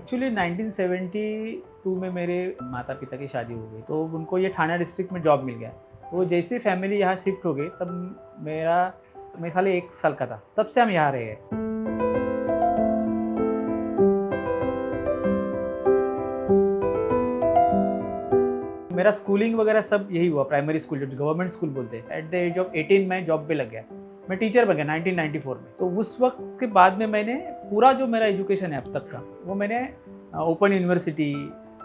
Actually 1972 में मेरे माता पिता की शादी हो गई, तो उनको ये ठाणे डिस्ट्रिक्ट में जॉब मिल गया। तो जैसे फैमिली यहाँ शिफ्ट हो गई, तब मैं साल 1 साल का था, तब से हम यहाँ रहे हैं। मेरा स्कूलिंग वगैरह सब यही हुआ, प्राइमरी स्कूल जो गवर्नमेंट स्कूल बोलते हैं। एट द एज ऑफ 18 मैं जॉब पे लग गया, मैं टीचर बन गया 1994 में। तो उस वक्त के बाद में मैंने पूरा जो मेरा एजुकेशन है अब तक का, वो मैंने ओपन यूनिवर्सिटी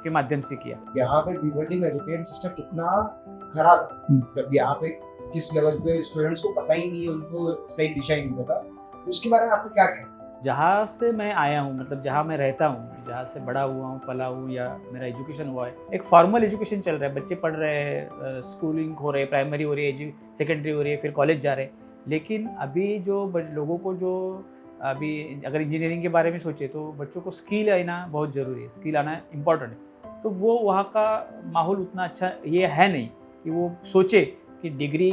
के माध्यम से किया। यहाँ पे भिवंडी का एजुकेशन सिस्टम कितना खराब है। मतलब यहाँ पे किस लेवल पे स्टूडेंट्स को पता ही नहीं है, उनको सही दिशा ही नहीं पता। उसके बारे में आपको क्या कहना है? जहाँ से मैं आया हूँ, मतलब जहाँ मैं रहता हूँ, जहाँ से बड़ा हुआ हूँ, पला हूँ, या मेरा एजुकेशन हुआ है, एक फॉर्मल एजुकेशन चल रहा है, बच्चे पढ़ रहे हैं, स्कूलिंग हो रहे हैं, प्राइमरी हो रही है, सेकेंडरी हो रही है, फिर कॉलेज जा रहे हैं। लेकिन अभी जो लोगों को जो अभी अगर इंजीनियरिंग के बारे में सोचे तो बच्चों को स्किल आना बहुत ज़रूरी है, स्किल आना इम्पॉर्टेंट है। तो वो वहाँ का माहौल उतना अच्छा ये है नहीं कि वो सोचे कि डिग्री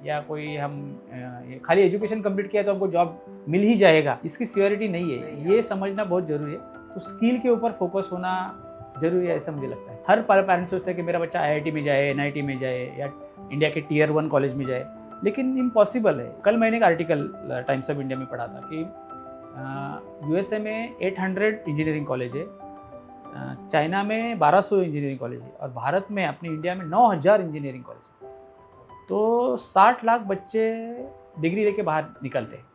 या कोई हम खाली एजुकेशन कंप्लीट किया तो हमको जॉब मिल ही जाएगा, इसकी सियोरिटी नहीं है। ये समझना बहुत ज़रूरी है। तो स्किल के ऊपर फोकस होना ज़रूरी है, ऐसा मुझे लगता है। हर पेरेंट्स सोचता है कि मेरा बच्चा IIT में जाए, NIT में जाए, या इंडिया के Tier 1 कॉलेज में जाए, लेकिन इम्पॉसिबल है। कल मैंने एक आर्टिकल टाइम्स ऑफ इंडिया में पढ़ा था कि USA में 800 इंजीनियरिंग कॉलेज है, चाइना में 1200 इंजीनियरिंग कॉलेज है, और भारत में अपने इंडिया में 9000 इंजीनियरिंग कॉलेज है। तो 60 लाख बच्चे डिग्री लेके बाहर निकलते हैं,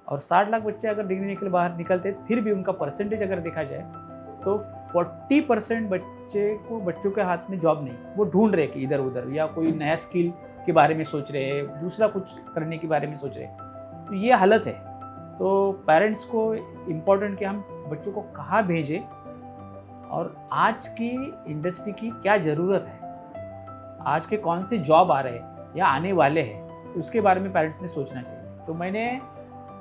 और 60 लाख बच्चे अगर डिग्री लेके बाहर निकलते फिर भी उनका परसेंटेज अगर देखा जाए तो 40% बच्चों के हाथ में जॉब नहीं। वो ढूंढ रहे कि इधर उधर, या कोई नया स्किल के बारे में सोच रहे हैं, दूसरा कुछ करने के बारे में सोच रहे हैं। तो ये हालत है। तो पेरेंट्स को इम्पोर्टेंट कि हम बच्चों को कहाँ भेजें, और आज की इंडस्ट्री की क्या ज़रूरत है, आज के कौन से जॉब आ रहे हैं या आने वाले हैं, तो उसके बारे में पेरेंट्स ने सोचना चाहिए। तो मैंने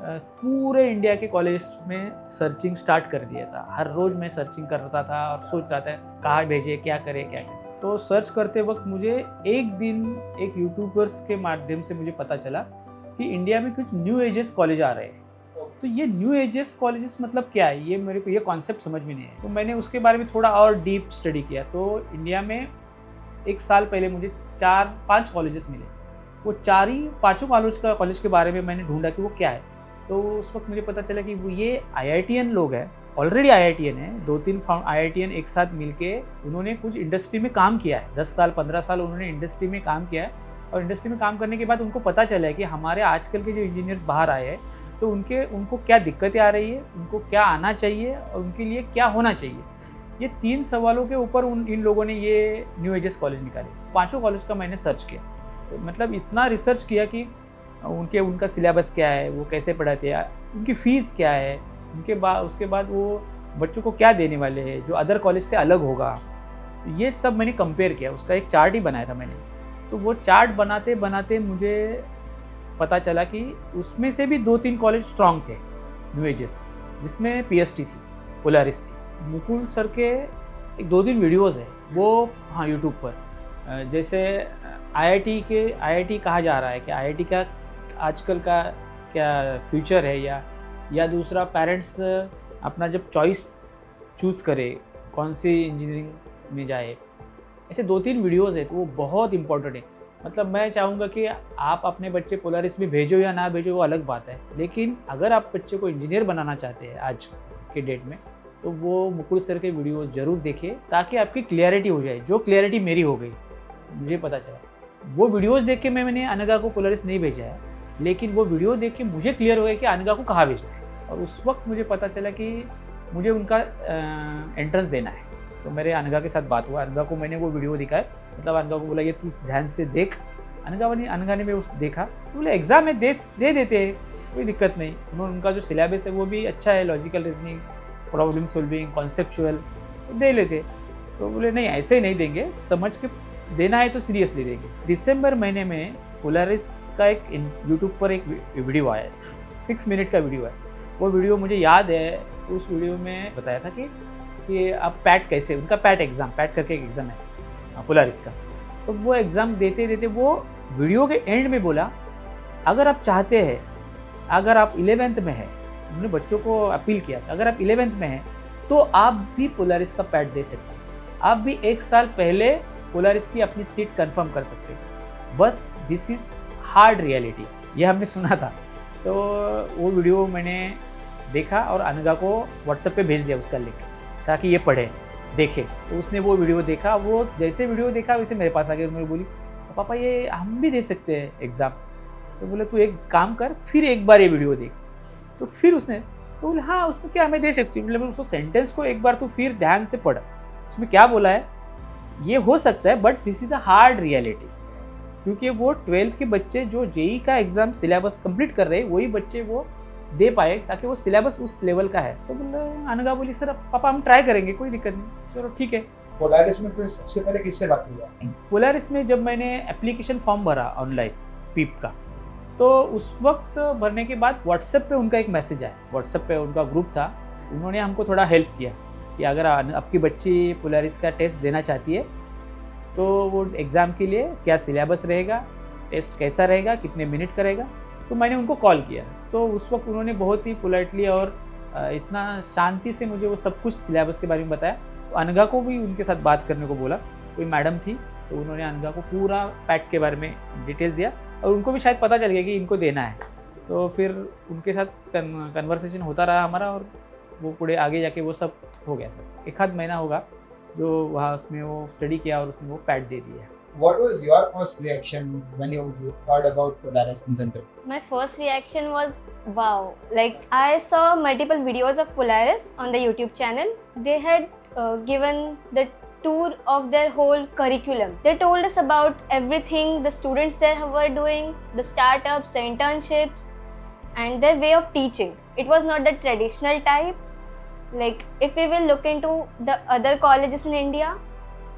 पूरे इंडिया के कॉलेज में सर्चिंग स्टार्ट कर दिया था। हर रोज़ मैं सर्चिंग करता था और सोच रहा था कहाँ भेजे, क्या करें। तो सर्च करते वक्त मुझे एक दिन एक यूट्यूबर्स के माध्यम से मुझे पता चला कि इंडिया में कुछ न्यू एजेस कॉलेज आ रहे हैं। तो ये न्यू एजेस कॉलेजेस मतलब क्या है, ये मेरे को ये कॉन्सेप्ट समझ में नहीं है। तो मैंने उसके बारे में थोड़ा और डीप स्टडी किया। तो इंडिया में 1 साल पहले मुझे 4-5 कॉलेजेस मिले। वो 4-5 कॉलेज के बारे में मैंने ढूंढा कि वो क्या है। तो उस वक्त मुझे पता चला कि वो ये IITian लोग हैं, ऑलरेडी IITian है, 2-3 IITian एक साथ मिलके उन्होंने कुछ इंडस्ट्री में काम किया है। 10 साल 15 साल उन्होंने इंडस्ट्री में काम किया है, और इंडस्ट्री में काम करने के बाद उनको पता चला है कि हमारे आजकल के जो इंजीनियर्स बाहर आए हैं, तो उनको क्या दिक्कतें आ रही है, उनको क्या आना चाहिए, और उनके लिए क्या होना चाहिए। ये 3 सवालों के ऊपर इन लोगों ने ये न्यू एजेस कॉलेज निकाले। 5 कॉलेज का मैंने सर्च किया। तो मतलब इतना रिसर्च किया कि उनका सिलेबस क्या है, वो कैसे पढ़ाते हैं, उनकी फ़ीस क्या है, उसके बाद वो बच्चों को क्या देने वाले हैं जो अदर कॉलेज से अलग होगा। ये सब मैंने कंपेयर किया, उसका एक चार्ट ही बनाया था मैंने। तो वो चार्ट बनाते बनाते मुझे पता चला कि उसमें से भी 2-3 कॉलेज स्ट्रॉन्ग थे न्यू एजेस, जिसमें PST थी, पोलारिस थी। मुकुल सर के एक 2-3 वीडियोज़ है वो, हाँ, यूट्यूब पर। जैसे IIT कहा जा रहा है कि IIT का आजकल का क्या फ्यूचर है, या दूसरा पेरेंट्स अपना जब चॉइस चूज़ करे कौन सी इंजीनियरिंग में जाए। ऐसे 2-3 वीडियोज़ है, तो वो बहुत इंपॉर्टेंट है। मतलब मैं चाहूँगा कि आप अपने बच्चे पोलारिस में भेजो या ना भेजो, वो अलग बात है, लेकिन अगर आप बच्चे को इंजीनियर बनाना चाहते हैं आज के डेट में, तो वो मुकुल सर के वीडियोस ज़रूर देखिए, ताकि आपकी क्लियरिटी हो जाए, जो क्लियरिटी मेरी हो गई। मुझे पता चला वो वीडियोस देख के मैंने अनघा को पोलारिस नहीं भेजा है, लेकिन वो वीडियो देख के मुझे क्लियर हो गया कि अनघा को कहाँ भेजना है। और उस वक्त मुझे पता चला कि मुझे उनका एंट्रेंस देना है। तो मेरे अनघा के साथ बात हुआ, अनघा को मैंने वो वीडियो दिखाया, मतलब अनघा को बोला ये तू ध्यान से देख। अनघा ने उस देखा, तो बोले एग्ज़ाम में दे देते हैं, कोई दिक्कत नहीं। उनका जो सिलेबस है वो भी अच्छा है, logical reasoning, problem solving, conceptual, तो दे लेते। तो बोले नहीं, ऐसे ही नहीं देंगे, समझ के देना है तो सीरियसली देंगे। दिसंबर महीने में पोलारिस का एक यूट्यूब पर एक वीडियो आया, 6 मिनट का वीडियो है। वो वीडियो मुझे याद है, उस वीडियो में बताया था कि आप पैट कैसे, उनका पैट करके एक एग्ज़ाम है पोलारिस का। तो वो एग्ज़ाम देते देते वो वीडियो के एंड में बोला, अगर आप चाहते हैं, अगर आप 11th में हैं, उन्होंने बच्चों को अपील किया, अगर आप 11th में हैं तो आप भी पोलारिस का पैड दे सकते हैं। आप भी 1 साल पहले पोलारिस की अपनी सीट कंफर्म कर सकते हो। But this is hard reality, ये हमने सुना था। तो वो वीडियो मैंने देखा और अनघा को व्हाट्सएप पे भेज दिया उसका लिंक, ताकि ये पढ़े देखे। तो उसने वो वीडियो देखा, वो जैसे वीडियो देखा वैसे मेरे पास आ गया और मेरे बोली पापा ये हम भी दे सकते हैं एग्ज़ाम। तो बोले तू एक काम कर, फिर एक बार ये वीडियो देख। तो फिर उसने तो बोले हाँ उसमें क्या मैं दे सकती हूँ। मतलब उसको सेंटेंस को एक बार तू फिर ध्यान से पढ़, उसमें क्या बोला है ये हो सकता है, but this is a hard reality. क्योंकि वो 12th के बच्चे जो जेई का एग्ज़ाम सिलेबस कंप्लीट कर रहे हैं वही बच्चे वो दे पाए, ताकि वो सिलेबस उस लेवल का है। तो बोले अनघा बोली सर पापा हम ट्राई करेंगे, कोई दिक्कत नहीं, चलो ठीक है। पोलारिस में फिर सबसे पहले किससे बात हुई? पोलारिस में जब मैंने एप्लीकेशन फॉर्म भरा ऑनलाइन पीप का, तो उस वक्त भरने के बाद व्हाट्सएप पे उनका एक मैसेज आया। व्हाट्सएप पे उनका ग्रुप था, उन्होंने हमको थोड़ा हेल्प किया कि अगर आपकी बच्ची पोलारिस का टेस्ट देना चाहती है तो वो एग्ज़ाम के लिए क्या सिलेबस रहेगा, टेस्ट कैसा रहेगा, कितने मिनट करेगा। तो मैंने उनको कॉल किया, तो उस वक्त उन्होंने बहुत ही पोलाइटली और इतना शांति से मुझे वो सब कुछ सिलेबस के बारे में बताया। तो अनघा को भी उनके साथ बात करने को बोला, कोई मैडम थी, तो उन्होंने अनघा को पूरा पैट के बारे में डिटेल्स दिया और उनको भी शायद पता चल गया कि इनको देना है। तो फिर उनके साथ कन्वर्सेशन होता रहा हमारा और वो पूरे आगे जाके वो सब हो गया सर। 1 आध महीना होगा जो वहाँ उसमें वो स्टडी किया और उसने वो पैड दे दिया। What was your first reaction when you heard about Polaris Incentive? My first reaction was wow. Like I saw multiple videos of Polaris on the YouTube channel. They had given the tour of their whole curriculum. They told us about everything the students there were doing, the startups, the internships, and their way of teaching. It was not the traditional type. Like if we will look into the other colleges in India,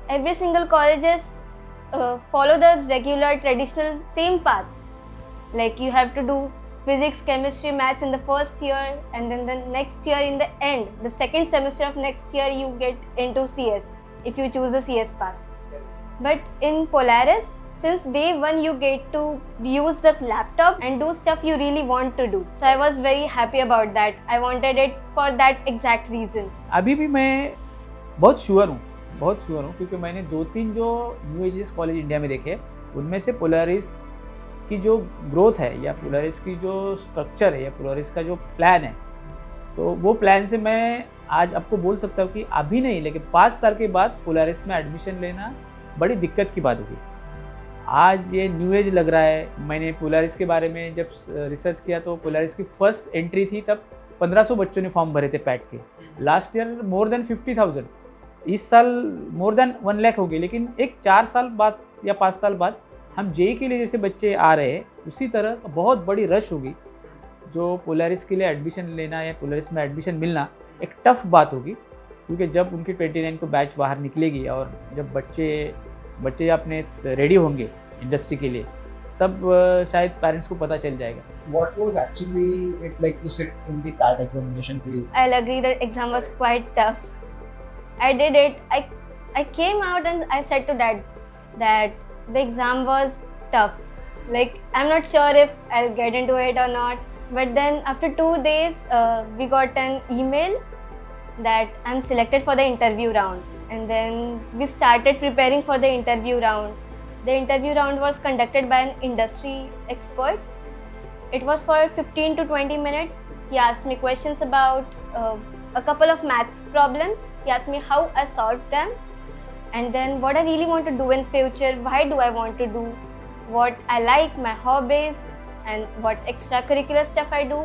every single colleges follow the regular traditional same path. Like you have to do physics, chemistry, maths in the first year, and then the next year in the end, the second semester of next year you get into CS if you choose the CS path. But in Polaris, since day one you get to use the laptop and do stuff you really want to do. So I was very happy about that. I wanted it for that exact reason. अभी भी मैं बहुत sure हूँ क्योंकि मैंने 2-3 जो new edges college India में देखे, उनमें से पोलारिस की जो ग्रोथ है या पोलारिस की जो स्ट्रक्चर है या पोलारिस का जो प्लान है, तो वो प्लान से मैं आज आपको बोल सकता हूँ कि अभी नहीं लेकिन 5 साल के बाद पोलारिस में एडमिशन लेना बड़ी दिक्कत की बात होगी। आज ये न्यू एज लग रहा है। मैंने पोलारिस के बारे में जब रिसर्च किया तो पोलारिस की फर्स्ट एंट्री थी तब 1500 बच्चों ने फॉर्म भरे थे पैट के। लास्ट ईयर मोर देन 50,000, इस साल मोर देन 1 लाख हो गए। लेकिन एक 4 साल बाद या 5 साल बाद हम जेई के लिए जैसे बच्चे आ रहे हैं, उसी तरह बहुत बड़ी रश होगी जो पोलारिस के लिए एडमिशन लेना या पोलारिस में एडमिशन मिलना एक टफ बात होगी। क्योंकि जब उनकी 29 को बैच बाहर निकलेगी और जब बच्चे अपने रेडी होंगे इंडस्ट्री के लिए, तब शायद पेरेंट्स को पता चल जाएगा। What was actually it like to sit in the PAT examination for you? I'll agree that exam was quite tough. I did it. I came out and I said to dad that the exam was tough. Like I'm not sure if I'll get into it or not. But then after 2 days, we got an email that I'm selected for the interview round. And then we started preparing for the interview round. The interview round was conducted by an industry expert. It was for 15 to 20 minutes. He asked me questions about a couple of maths problems. He asked me how I solved them, and then what I really want to do in future, why do I want to do, what I like, my hobbies, and what extracurricular stuff I do,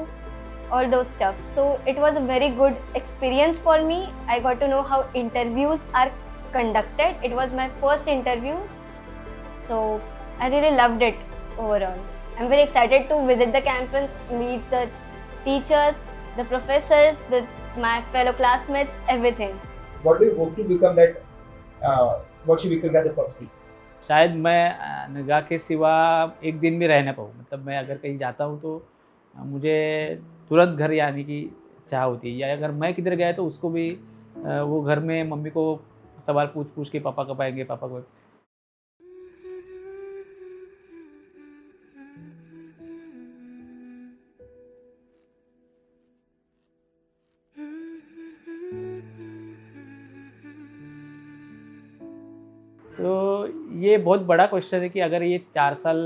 all those stuff. So it was a very good experience for me. I got to know how interviews are conducted. It was my first interview, so I really loved it overall. I'm very excited to visit the campus, meet the teachers, the professors, my fellow classmates, everything. What do you hope to become that? What you become as a person? शायद मैं निगाह के सिवा एक दिन भी रह ना पाऊँ। मतलब मैं अगर कहीं जाता हूँ तो मुझे तुरंत घर आने की चाह होती है, या अगर मैं किधर गया तो उसको भी वो घर में मम्मी को सवाल पूछ के पापा कब आएंगे, पापा कब। Mm-hmm. ये बहुत बड़ा क्वेश्चन है कि अगर ये 4 साल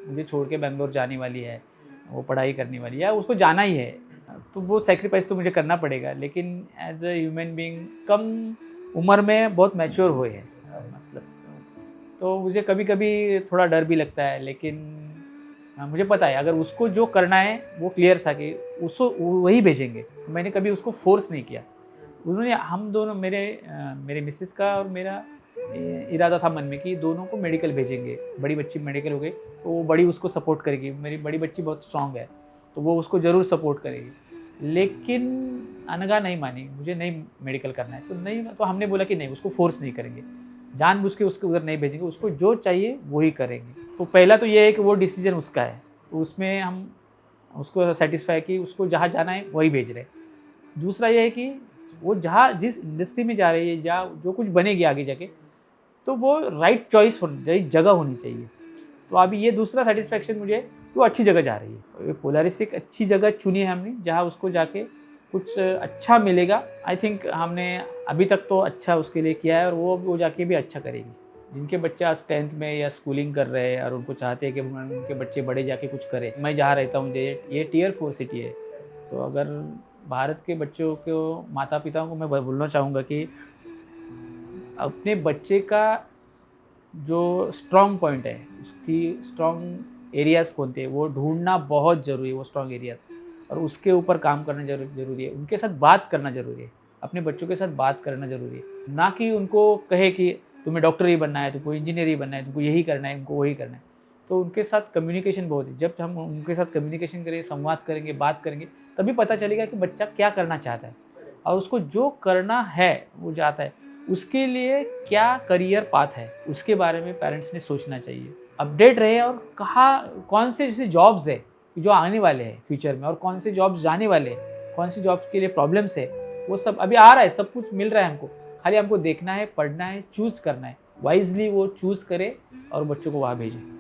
मुझे छोड़ के बेंगलोर जाने वाली है, वो पढ़ाई करने वाली है, या उसको जाना ही है, तो वो सेक्रीफाइस तो मुझे करना पड़ेगा। लेकिन एज अ ह्यूमन बीइंग कम उम्र में बहुत मैच्योर हुए हैं, मतलब तो मुझे कभी कभी थोड़ा डर भी लगता है, लेकिन मुझे पता है अगर उसको जो करना है वो क्लियर था कि उसको वही भेजेंगे। मैंने कभी उसको फोर्स नहीं किया। उन्होंने हम दोनों मेरे मिसेस का और मेरा इरादा था मन में कि दोनों को मेडिकल भेजेंगे। बड़ी बच्ची मेडिकल हो गई तो वो बड़ी उसको सपोर्ट करेगी। मेरी बड़ी बच्ची बहुत स्ट्रांग है तो वो उसको ज़रूर सपोर्ट करेगी। लेकिन अनगा नहीं मानी, मुझे नहीं मेडिकल करना है तो नहीं, तो हमने बोला कि नहीं, उसको फोर्स नहीं करेंगे, जानबूझ के उसको उधर नहीं भेजेंगे, उसको जो चाहिए वही करेंगे। तो पहला तो ये है कि वो डिसीजन उसका है, तो उसमें हम उसको सेटिस्फाई कि उसको जहाँ जाना है वही भेज रहे। दूसरा ये है कि वो जहाँ जिस इंडस्ट्री में जा रही है या जो कुछ बनेगी आगे जाके, तो वो राइट चॉइस राइट जगह होनी चाहिए। तो अभी ये दूसरा सेटिस्फैक्शन मुझे, वो अच्छी जगह जा रही है। पोलारिस एक अच्छी जगह चुनी है हमने, जहाँ उसको जाके कुछ अच्छा मिलेगा। आई थिंक हमने अभी तक तो अच्छा उसके लिए किया है और वो जाके भी अच्छा करेगी। जिनके बच्चे आज 10th में या स्कूलिंग कर रहे हैं और उनको चाहते हैं कि उनके बच्चे बड़े जाके कुछ करें। मैं जहाँ रहता हूँ ये Tier 4 सिटी है, तो अगर भारत के बच्चों को, माता पिताओं को मैं बोलना चाहूँगा कि अपने बच्चे का जो स्ट्रॉन्ग पॉइंट है, उसकी स्ट्रॉन्ग एरियाज़ कौन थे वो ढूंढना बहुत ज़रूरी है, वो स्ट्रॉन्ग एरियाज़, और उसके ऊपर काम करना ज़रूरी है। उनके साथ बात करना ज़रूरी है, अपने बच्चों के साथ बात करना ज़रूरी है। ना कि उनको कहे कि तुम्हें डॉक्टर ही बनना है, तुमको इंजीनियर ही बनना है, तुमको यही करना है, तुमको वही करना है। तो उनके साथ कम्युनिकेशन बहुत है। जब हम उनके साथ कम्युनिकेशन करेंगे, संवाद करेंगे, बात करेंगे, तभी पता चलेगा कि बच्चा क्या करना चाहता है और उसको जो करना है वो चाहता है, उसके लिए क्या करियर पाथ है, उसके बारे में पेरेंट्स ने सोचना चाहिए। अपडेट रहे और कौन से जैसे जॉब्स है जो आने वाले हैं फ्यूचर में, और कौन से जॉब्स जाने वाले हैं, कौन सी जॉब्स के लिए प्रॉब्लम्स है, वो सब अभी आ रहा है, सब कुछ मिल रहा है हमको। खाली हमको देखना है, पढ़ना है, चूज़ करना है, वाइजली वो चूज़ करे और बच्चों को वहाँ भेजें।